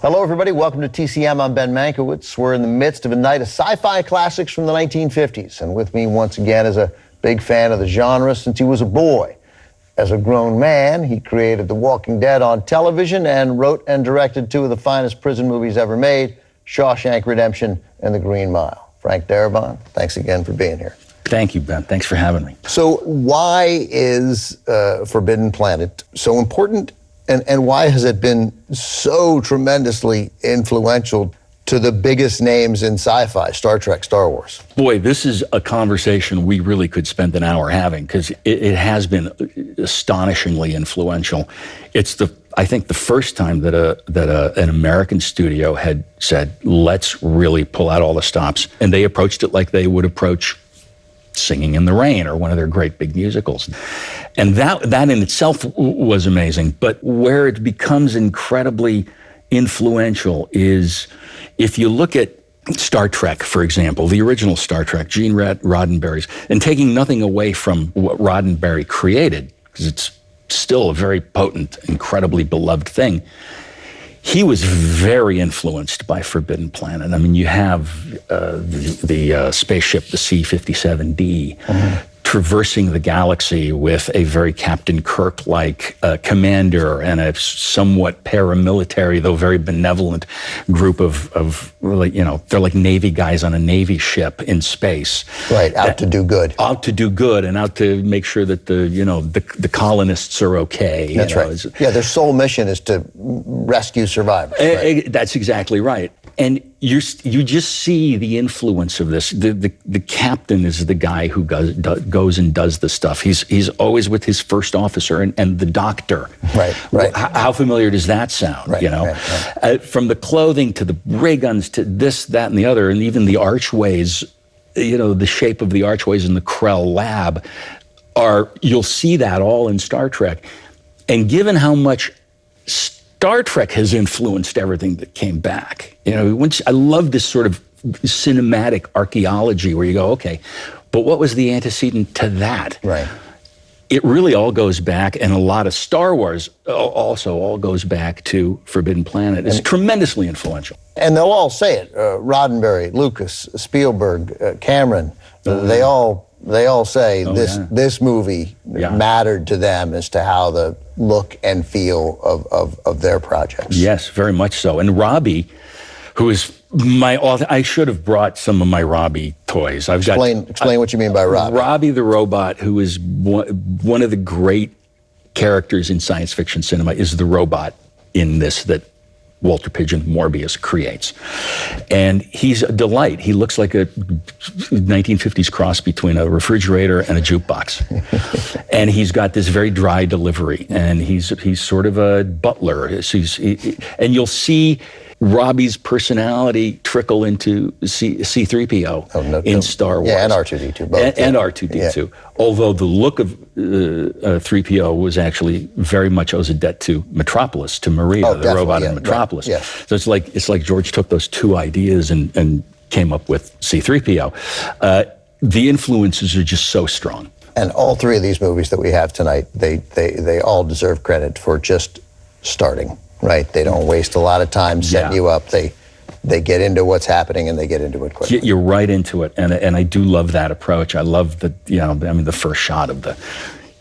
Hello, everybody. Welcome to TCM. I'm Ben Mankiewicz. We're in the midst of a night of sci-fi classics from the 1950s. And with me once again is a big fan of the genre since he was a boy. As a grown man, he created The Walking Dead on television and wrote and directed two of the finest prison movies ever made, Shawshank Redemption and The Green Mile. Frank Darabont, thanks again for being here. Thank you, Ben. Thanks for having me. So why is Forbidden Planet so important? And why has it been so tremendously influential to the biggest names in sci-fi, Star Trek, Star Wars? Boy, this is a conversation we really could spend an hour having, because it has been astonishingly influential. It's I think the first time that an American studio had said, let's really pull out all the stops. And they approached it like they would approach Singing in the Rain or one of their great big musicals. And that in itself was amazing. But where it becomes incredibly influential is if you look at Star Trek, for example, the original Star Trek, Gene Roddenberry's, and taking nothing away from what Roddenberry created, because it's still a very potent, incredibly beloved thing. He was very influenced by Forbidden Planet. I mean, you have the spaceship, the C-57D, traversing the galaxy with a very Captain Kirk-like commander and a somewhat paramilitary, though very benevolent group of you know, they're like Navy guys on a Navy ship in space. Right, out to do good. Out to do good and out to make sure that the colonists are okay. That's right. Yeah, their sole mission is to rescue survivors. Right? That's exactly right. And you just see the influence of this. The captain is the guy who goes and does the stuff. He's always with his first officer and the doctor. Right, right. How familiar does that sound? Right, you know, right. From the clothing to the ray guns to this, that, and the other, and even the archways. You know, the shape of the archways in the Krell lab you'll see that all in Star Trek. And given how much Star Trek has influenced everything that came back. You know, I love this sort of cinematic archaeology where you go, okay, but what was the antecedent to that? Right. It really all goes back, and a lot of Star Wars also all goes back to Forbidden Planet. It's tremendously influential. And they'll all say it. Roddenberry, Lucas, Spielberg, Cameron, they all say this movie mattered to them as to how the look and feel of their projects. Yes, very much so. And Robbie, who is my author, I should have brought some of my Robbie toys. Explain what you mean by Robbie. Robbie the robot, who is one of the great characters in science fiction cinema, is the robot in this that Walter Pidgeon Morbius creates. And he's a delight. He looks like a 1950s cross between a refrigerator and a jukebox. And he's got this very dry delivery, and he's sort of a butler. And you'll see Robbie's personality trickle into C-3PO in Star Wars. Yeah, and R2-D2 both. And R2-D2. Yeah. Although the look of 3PO was actually very much owes a debt to Metropolis, to Maria, the robot in Metropolis. Right. Yeah. So it's like George took those two ideas and came up with C-3PO. The influences are just so strong. And all three of these movies that we have tonight, they all deserve credit for just starting. Right, they don't waste a lot of time setting you up. They get into what's happening and they get into it quickly. You're right into it, and I do love that approach. I love the first shot of the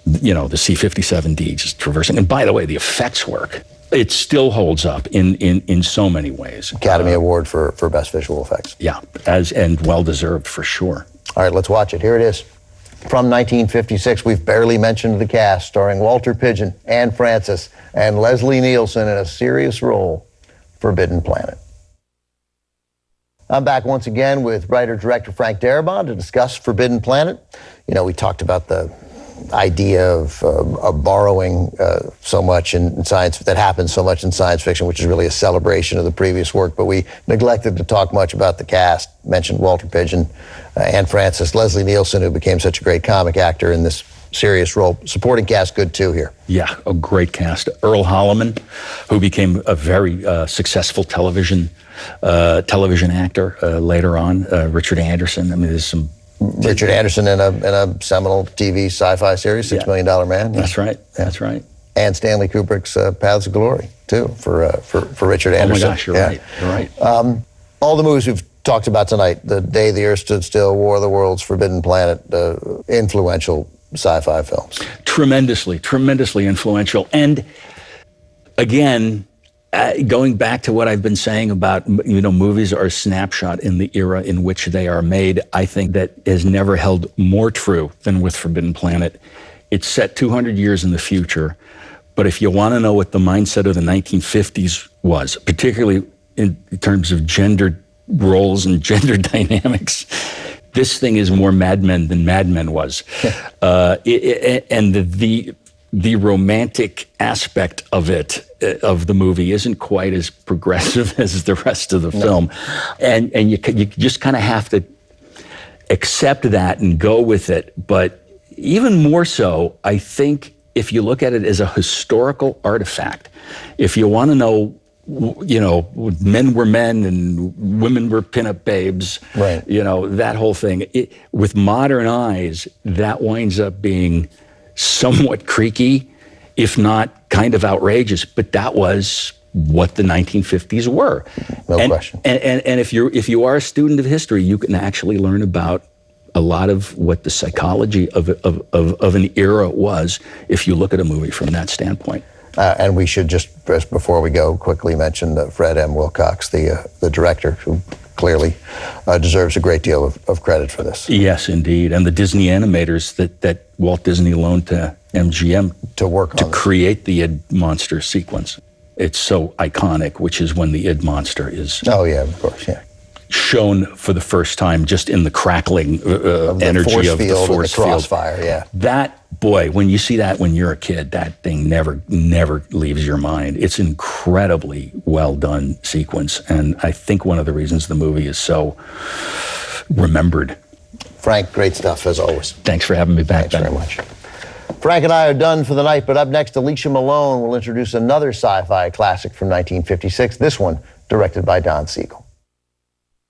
C-57D just traversing. And by the way, the effects work. It still holds up in so many ways. Academy Award for Best Visual Effects. Yeah, and well deserved for sure. All right, let's watch it. Here it is. From 1956, we've barely mentioned the cast, starring Walter Pidgeon, Anne Francis, and Leslie Nielsen in a serious role, Forbidden Planet. I'm back once again with writer-director Frank Darabont to discuss Forbidden Planet. You know, we talked about the idea of borrowing so much in science, that happens so much in science fiction, which is really a celebration of the previous work, but we neglected to talk much about the cast. Mentioned Walter Pidgeon, Anne Francis, Leslie Nielsen, who became such a great comic actor in this serious role. Supporting cast, good too here. Yeah, a great cast. Earl Holliman, who became a very successful television actor later on. Richard Anderson. I mean, there's some Richard Anderson in a seminal TV sci-fi series, $6 Million Man. That's right. Yeah. That's right. And Stanley Kubrick's Paths of Glory, too, for Richard Anderson. Oh my gosh, you're right. You're right. All the movies we've talked about tonight, The Day the Earth Stood Still, War of the Worlds, Forbidden Planet, influential sci-fi films. Tremendously influential. And again, going back to what I've been saying about, movies are a snapshot in the era in which they are made, I think that has never held more true than with Forbidden Planet. It's set 200 years in the future, but if you want to know what the mindset of the 1950s was, particularly in terms of gender roles and gender dynamics, this thing is more Mad Men than Mad Men was. And the romantic aspect of it, of the movie, isn't quite as progressive as the rest of the film. And you just kind of have to accept that and go with it. But even more so, I think if you look at it as a historical artifact, if you want to know, men were men and women were pinup babes, right? That whole thing. With modern eyes, that winds up being somewhat creaky, if not kind of outrageous. But that was what the 1950s were. No question. And if you are a student of history, you can actually learn about a lot of what the psychology of an era was if you look at a movie from that standpoint. And we should just before we go, quickly mention Fred M. Wilcox, the director, who clearly deserves a great deal of credit for this. Yes, indeed. And the Disney animators that Walt Disney loaned to MGM to create the Id Monster sequence. It's so iconic, which is when the Id Monster is... Oh, yeah, of course, yeah. Shown for the first time, just in the crackling energy of the force field. Crossfire, yeah. That, boy, when you see that when you're a kid, that thing never leaves your mind. It's incredibly well done sequence, and I think one of the reasons the movie is so remembered. Frank, great stuff as always. Thanks for having me back. Thanks very much. Frank and I are done for the night, but up next, Alicia Malone will introduce another sci-fi classic from 1956, this one directed by Don Siegel.